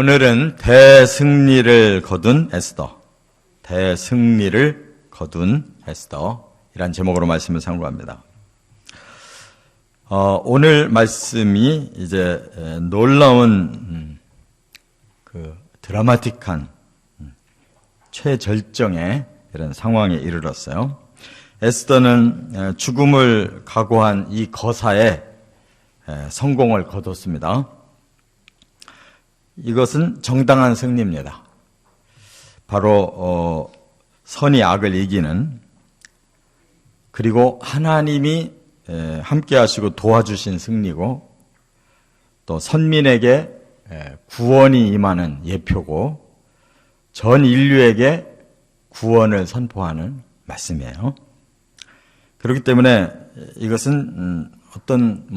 오늘은 대승리를 거둔 에스더, 대승리를 거둔 에스더이란 제목으로 말씀을 상고합니다. 오늘 말씀이 이제 놀라운 드라마틱한 최절정의 이런 상황에 이르렀어요. 에스더는 죽음을 각오한 이 거사에 성공을 거뒀습니다. 이것은 정당한 승리입니다. 바로 선이 악을 이기는, 그리고 하나님이 함께 하시고 도와주신 승리고, 또 선민에게 구원이 임하는 예표고, 전 인류에게 구원을 선포하는 말씀이에요. 그렇기 때문에 이것은 어떤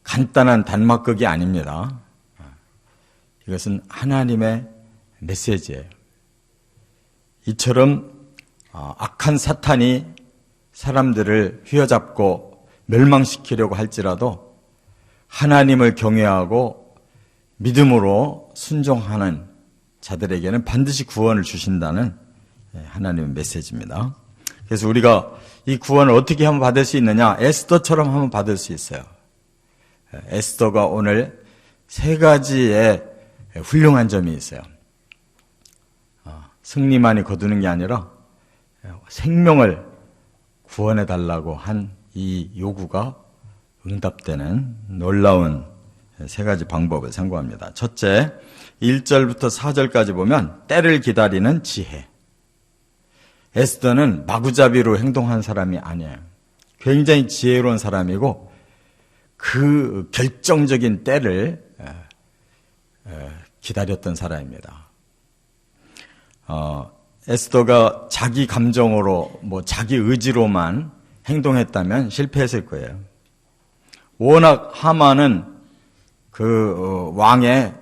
간단한 단막극이 아닙니다. 이것은 하나님의 메시지예요. 이처럼 악한 사탄이 사람들을 휘어잡고 멸망시키려고 할지라도 하나님을 경외하고 믿음으로 순종하는 자들에게는 반드시 구원을 주신다는 하나님의 메시지입니다. 그래서 우리가 이 구원을 어떻게 하면 받을 수 있느냐? 에스더처럼 하면 받을 수 있어요. 에스더가 오늘 세 가지의 훌륭한 점이 있어요. 승리만이 거두는 게 아니라 생명을 구원해달라고 한 이 요구가 응답되는 놀라운 세 가지 방법을 상고합니다. 첫째, 1절부터 4절까지 보면 때를 기다리는 지혜. 에스더는 마구잡이로 행동한 사람이 아니에요. 굉장히 지혜로운 사람이고 그 결정적인 때를 기다렸던 사람입니다. 에스더가 자기 감정으로 자기 의지로만 행동했다면 실패했을 거예요. 워낙 하만은 그 왕의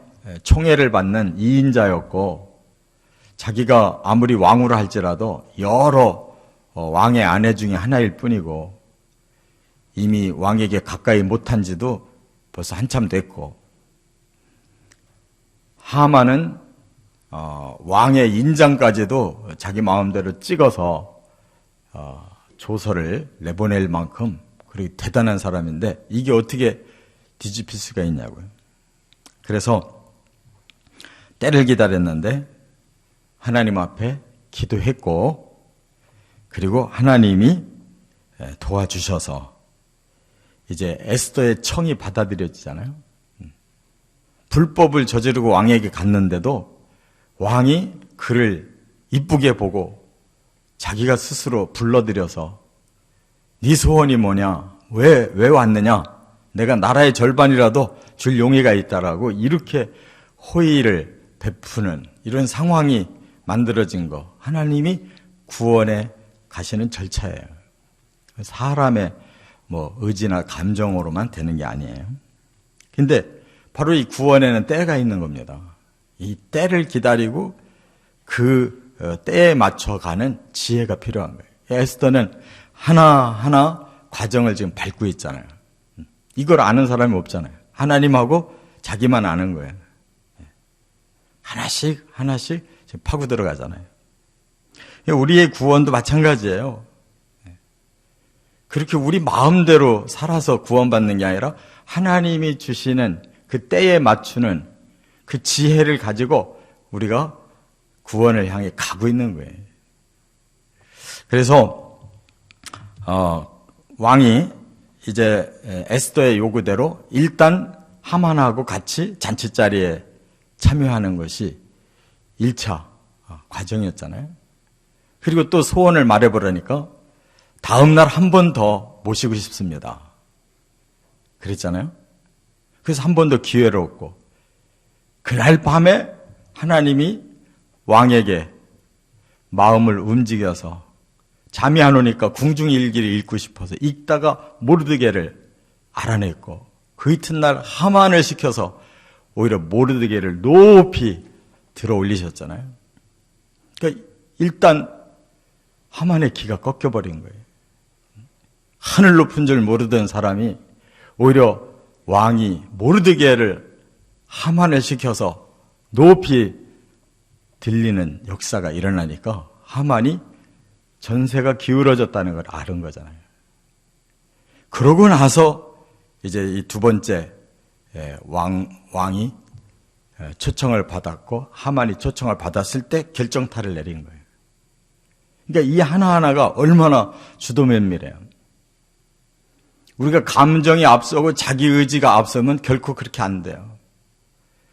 총애를 받는 이인자였고, 자기가 아무리 왕으로 할지라도 여러 왕의 아내 중에 하나일 뿐이고, 이미 왕에게 가까이 못한 지도 벌써 한참 됐고, 하만은 왕의 인장까지도 자기 마음대로 찍어서 조서를 내보낼 만큼 그렇게 대단한 사람인데, 이게 어떻게 뒤집힐 수가 있냐고요. 그래서 때를 기다렸는데 하나님 앞에 기도했고, 그리고 하나님이 도와주셔서 이제 에스더의 청이 받아들여지잖아요. 불법을 저지르고 왕에게 갔는데도 왕이 그를 이쁘게 보고 자기가 스스로 불러들여서 네 소원이 뭐냐? 왜 왔느냐? 내가 나라의 절반이라도 줄 용의가 있다라고 이렇게 호의를 베푸는 이런 상황이 만들어진 거, 하나님이 구원에 가시는 절차예요. 사람의 의지나 감정으로만 되는 게 아니에요. 근데 바로 이 구원에는 때가 있는 겁니다. 이 때를 기다리고 그 때에 맞춰가는 지혜가 필요한 거예요. 에스더는 하나하나 과정을 지금 밟고 있잖아요. 이걸 아는 사람이 없잖아요. 하나님하고 자기만 아는 거예요. 하나씩 지금 파고 들어가잖아요. 우리의 구원도 마찬가지예요. 그렇게 우리 마음대로 살아서 구원받는 게 아니라 하나님이 주시는 그 때에 맞추는 그 지혜를 가지고 우리가 구원을 향해 가고 있는 거예요. 그래서 왕이 이제 에스더의 요구대로 일단 하만하고 같이 잔치자리에 참여하는 것이 1차 과정이었잖아요. 그리고 또 소원을 말해보라니까 다음 날 한 번 더 모시고 싶습니다. 그랬잖아요. 그래서 한 번 더 기회를 얻고, 그날 밤에 하나님이 왕에게 마음을 움직여서 잠이 안 오니까 궁중일기를 읽고 싶어서 읽다가 모르드게를 알아냈고, 그 이튿날 하만을 시켜서 오히려 모르드게를 높이 들어 올리셨잖아요. 그러니까 일단 하만의 기가 꺾여버린 거예요. 하늘 높은 줄 모르던 사람이 오히려 왕이 모르드게를 하만을 시켜서 높이 들리는 역사가 일어나니까 하만이 전세가 기울어졌다는 걸 아는 거잖아요. 그러고 나서 이제 이 두 번째 왕이 초청을 받았고 하만이 초청을 받았을 때 결정타를 내린 거예요. 그러니까 이 하나하나가 얼마나 주도면밀해요. 우리가 감정이 앞서고 자기 의지가 앞서면 결코 그렇게 안 돼요.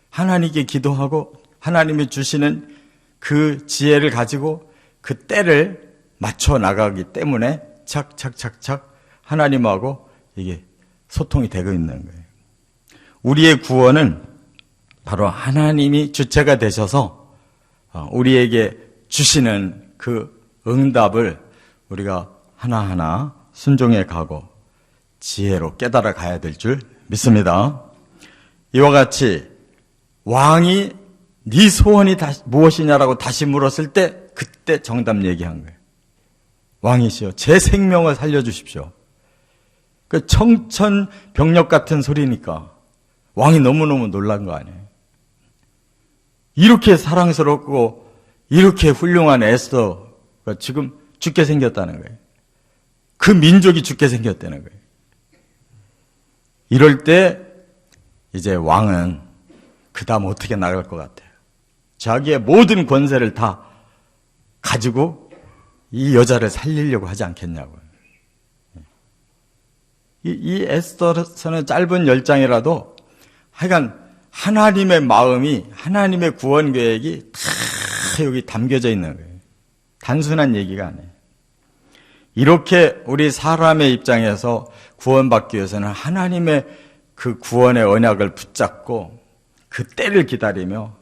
하나님께 기도하고 하나님이 주시는 그 지혜를 가지고 그 때를 맞춰 나가기 때문에 착착착착 하나님하고 이게 소통이 되고 있는 거예요. 우리의 구원은 바로 하나님이 주체가 되셔서 우리에게 주시는 그 응답을 우리가 하나하나 순종해 가고 지혜로 깨달아 가야 될 줄 믿습니다. 이와 같이 왕이 네 소원이 무엇이냐라고 다시 물었을 때 그때 정답 얘기한 거예요. 왕이시여 제 생명을 살려주십시오. 그 청천벽력 같은 소리니까 왕이 너무너무 놀란 거 아니에요. 이렇게 사랑스럽고 이렇게 훌륭한 에스더가 지금 죽게 생겼다는 거예요. 그 민족이 죽게 생겼다는 거예요. 이럴 때 이제 왕은 그 다음 어떻게 나갈 것 같아요? 자기의 모든 권세를 다 가지고 이 여자를 살리려고 하지 않겠냐고요. 이 에스더서는 짧은 10장이라도 하여간 하나님의 마음이, 하나님의 구원 계획이 다 여기 담겨져 있는 거예요. 단순한 얘기가 아니에요. 이렇게 우리 사람의 입장에서 구원받기 위해서는 하나님의 그 구원의 언약을 붙잡고 그 때를 기다리며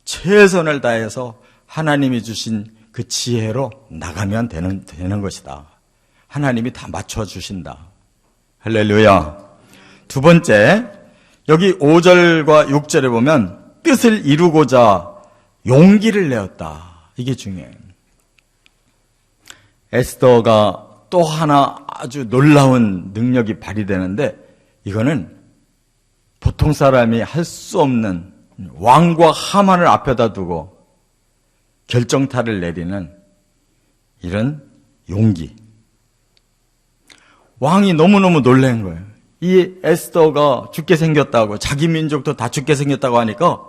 최선을 다해서 하나님이 주신 그 지혜로 나가면 되는 것이다. 하나님이 다 맞춰주신다. 할렐루야. 두 번째, 여기 5절과 6절에 보면 뜻을 이루고자 용기를 내었다. 이게 중요해요. 에스더가 또 하나 아주 놀라운 능력이 발휘되는데 이거는 보통 사람이 할 수 없는 왕과 하만을 앞에다 두고 결정타를 내리는 이런 용기. 왕이 너무너무 놀란 거예요. 이 에스더가 죽게 생겼다고, 자기 민족도 다 죽게 생겼다고 하니까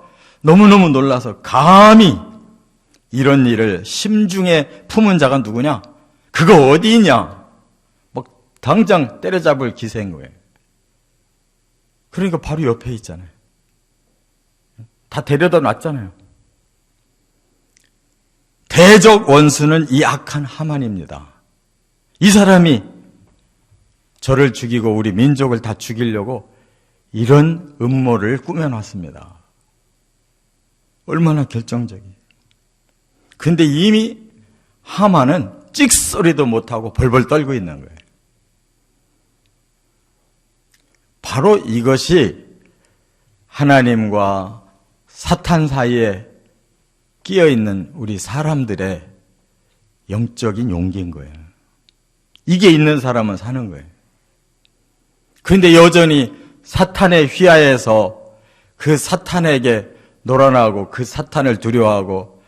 너무너무 놀라서 감히 이런 일을 심중에 품은 자가 누구냐? 그거 어디 있냐? 막 당장 때려잡을 기세인 거예요. 그러니까 바로 옆에 있잖아요. 다 데려다 놨잖아요. 대적 원수는 이 악한 하만입니다. 이 사람이 저를 죽이고 우리 민족을 다 죽이려고 이런 음모를 꾸며놨습니다. 얼마나 결정적이에요. 근데 이미 하만은 찍소리도 못하고 벌벌 떨고 있는 거예요. 바로 이것이 하나님과 사탄 사이에 끼어있는 우리 사람들의 영적인 용기인 거예요. 이게 있는 사람은 사는 거예요. 그런데 여전히 사탄의 휘하에서 그 사탄에게 놀아나고 그 사탄을 두려워하고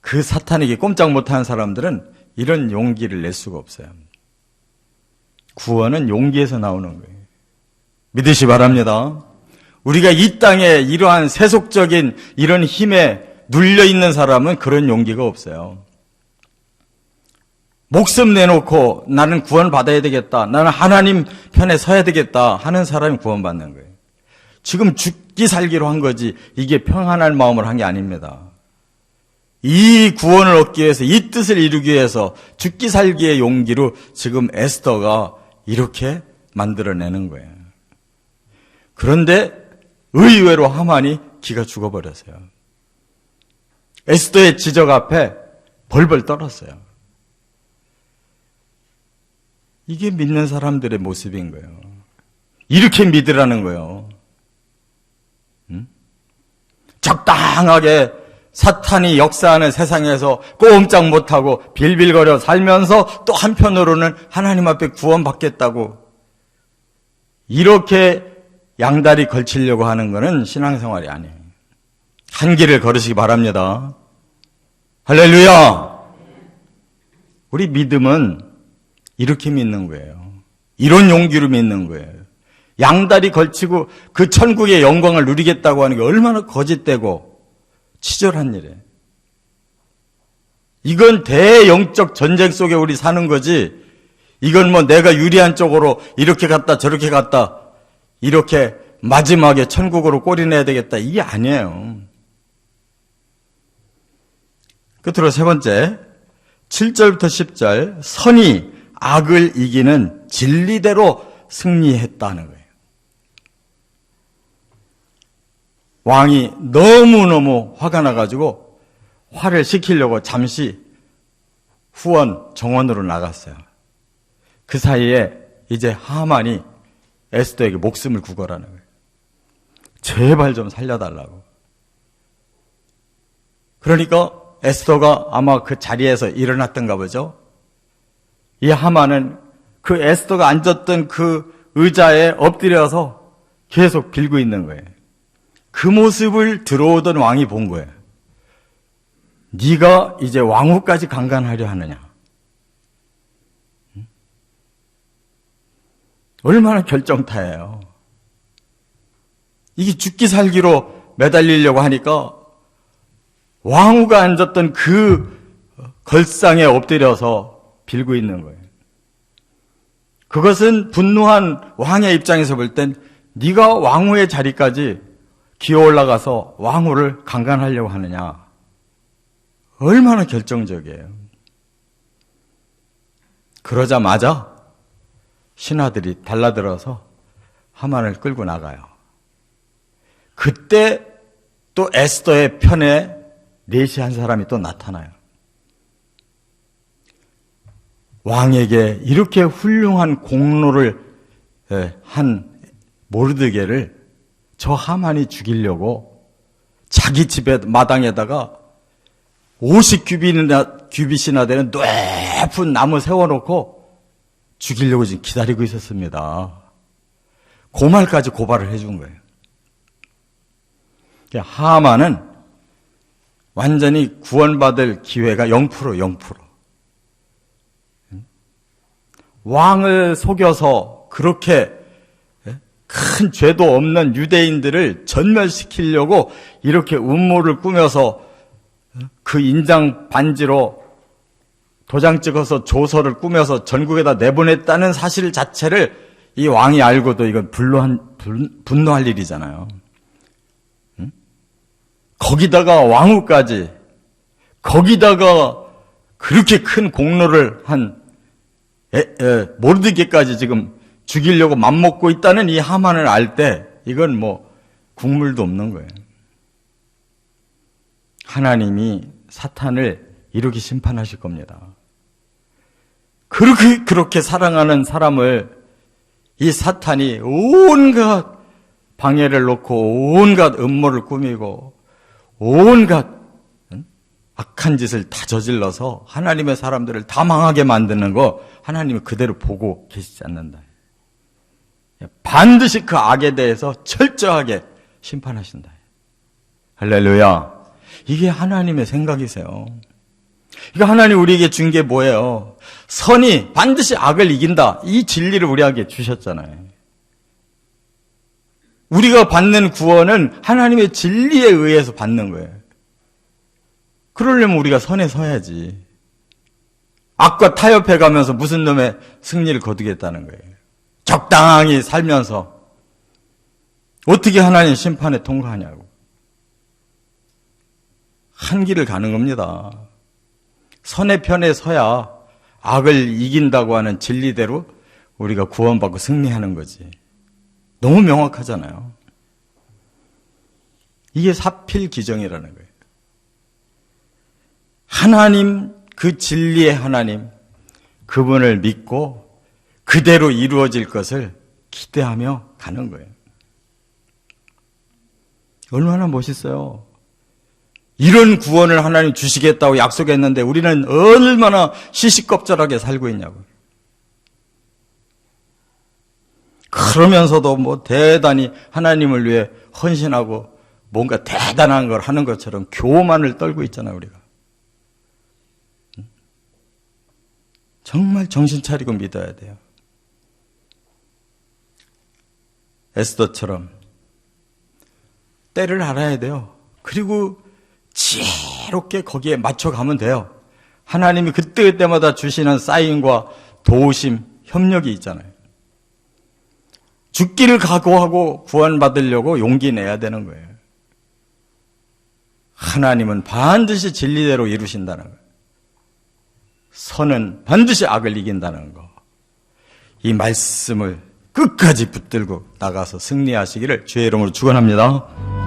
그 사탄에게 꼼짝 못하는 사람들은 이런 용기를 낼 수가 없어요. 구원은 용기에서 나오는 거예요. 믿으시 바랍니다. 우리가 이 땅에 이러한 세속적인 이런 힘에 눌려있는 사람은 그런 용기가 없어요. 목숨 내놓고 나는 구원받아야 되겠다, 나는 하나님 편에 서야 되겠다 하는 사람이 구원받는 거예요. 지금 죽기 살기로 한 거지 이게 평안할 마음으로 한 게 아닙니다. 이 구원을 얻기 위해서, 이 뜻을 이루기 위해서 죽기 살기의 용기로 지금 에스더가 이렇게 만들어내는 거예요. 그런데 의외로 하만이 기가 죽어버렸어요. 에스더의 지적 앞에 벌벌 떨었어요. 이게 믿는 사람들의 모습인 거예요. 이렇게 믿으라는 거예요. 적당하게 사탄이 역사하는 세상에서 꼼짝 못하고 빌빌거려 살면서 또 한편으로는 하나님 앞에 구원받겠다고 이렇게 양다리 걸치려고 하는 것은 신앙생활이 아니에요. 한 길을 걸으시기 바랍니다. 할렐루야! 우리 믿음은 이렇게 믿는 거예요. 이런 용기로 믿는 거예요. 양다리 걸치고 그 천국의 영광을 누리겠다고 하는 게 얼마나 거짓되고 치졸한 일이에요. 이건 대영적 전쟁 속에 우리 사는 거지, 이건 뭐 내가 유리한 쪽으로 이렇게 갔다 저렇게 갔다 이렇게 마지막에 천국으로 꼬리내야 되겠다, 이게 아니에요. 끝으로 세 번째, 7절부터 10절, 선이 악을 이기는 진리대로 승리했다는 거예요. 왕이 너무너무 화가 나가지고 화를 식히려고 잠시 정원으로 나갔어요. 그 사이에 이제 하만이 에스더에게 목숨을 구걸하는 거예요. 제발 좀 살려달라고. 그러니까 에스더가 아마 그 자리에서 일어났던가 보죠. 이 하만은 그 에스더가 앉았던 그 의자에 엎드려서 계속 빌고 있는 거예요. 그 모습을 들어오던 왕이 본 거예요. 네가 이제 왕후까지 강간하려 하느냐. 얼마나 결정타예요. 이게 죽기 살기로 매달리려고 하니까 왕후가 앉았던 그 걸상에 엎드려서 빌고 있는 거예요. 그것은 분노한 왕의 입장에서 볼 땐 네가 왕후의 자리까지 기어 올라가서 왕후를 강간하려고 하느냐. 얼마나 결정적이에요. 그러자마자 신하들이 달라들어서 하만을 끌고 나가요. 그때 또 에스더의 편에 내시한 사람이 또 나타나요. 왕에게 이렇게 훌륭한 공로를 한 모르드게를 저 하만이 죽이려고 자기 집의 마당에다가 50규빗이나 되는 높은 나무 세워놓고 죽이려고 지금 기다리고 있었습니다. 고말까지 고발을 해준 거예요. 하만은 완전히 구원받을 기회가 0%. 왕을 속여서 그렇게 큰 죄도 없는 유대인들을 전멸시키려고 이렇게 음모를 꾸며서 그 인장 반지로 도장 찍어서 조서를 꾸며서 전국에다 내보냈다는 사실 자체를 이 왕이 알고도 이건 분노할 일이잖아요. 거기다가 왕후까지, 거기다가 그렇게 큰 공로를 한 모르드게까지 지금 죽이려고 맘먹고 있다는 이 하만을 알 때 이건 뭐 국물도 없는 거예요. 하나님이 사탄을 이렇게 심판하실 겁니다. 그렇게 사랑하는 사람을 이 사탄이 온갖 방해를 놓고 온갖 음모를 꾸미고 온갖 악한 짓을 다 저질러서 하나님의 사람들을 다 망하게 만드는 거 하나님이 그대로 보고 계시지 않는다. 반드시 그 악에 대해서 철저하게 심판하신다. 할렐루야. 이게 하나님의 생각이세요. 이거 하나님 우리에게 준 게 뭐예요? 선이 반드시 악을 이긴다. 이 진리를 우리에게 주셨잖아요. 우리가 받는 구원은 하나님의 진리에 의해서 받는 거예요. 그러려면 우리가 선에 서야지. 악과 타협해 가면서 무슨 놈의 승리를 거두겠다는 거예요. 적당히 살면서 어떻게 하나님 심판에 통과하냐고. 한 길을 가는 겁니다. 선의 편에 서야 악을 이긴다고 하는 진리대로 우리가 구원받고 승리하는 거지. 너무 명확하잖아요. 이게 사필기정이라는 거예요. 하나님, 그 진리의 하나님, 그분을 믿고 그대로 이루어질 것을 기대하며 가는 거예요. 얼마나 멋있어요. 이런 구원을 하나님 주시겠다고 약속했는데 우리는 얼마나 시시껍절하게 살고 있냐고요. 그러면서도 뭐 대단히 하나님을 위해 헌신하고 뭔가 대단한 걸 하는 것처럼 교만을 떨고 있잖아, 우리가. 정말 정신 차리고 믿어야 돼요. 에스더처럼 때를 알아야 돼요. 그리고 지혜롭게 거기에 맞춰가면 돼요. 하나님이 그때그때마다 주시는 사인과 도우심, 협력이 있잖아요. 죽기를 각오하고 구원받으려고 용기 내야 되는 거예요. 하나님은 반드시 진리대로 이루신다는 거예요. 선은 반드시 악을 이긴다는 거. 이 말씀을 끝까지 붙들고 나가서 승리하시기를 주의 이름으로 축원합니다.